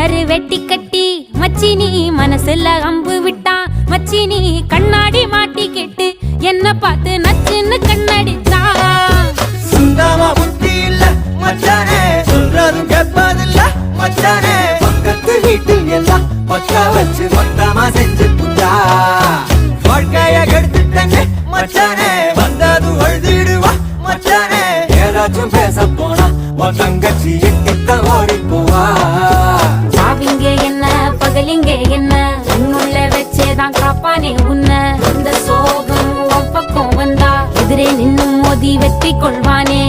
கரு வெட்டி கட்டி மச்சினி மனசுல அம்பு விட்டான். மச்சினி கண்ணாடி மாட்டி கேட்டு என்ன பார்த்து நச்சுன்னு கண்ணடிச்சான். சுந்தமா புத்தி இல்ல மச்சானே, சொல்றதும் கேட்பதில்ல மச்சானே. பக்கத்து வீட்டில் எல்லாம் பக்கா வச்சு மொத்தமா செஞ்சு புட்டா. வாழ்க்கைய கெடுத்துட்டங்க மச்சானே, வந்தது அழுதிடுவா மச்சானே. ஏதாச்சும் பேச போனா உன் தங்கச்சி எட்டித்தான் ஓடி போவா. சாவிங்க என்ன பகலிங்க என்ன, உன்னுள்ள வச்சேதான் காப்பானே உன்ன. இந்த சோகம் உன் பக்கம் வந்தா எதிரே நின்னு மோதி வெற்றி கொள்வானே.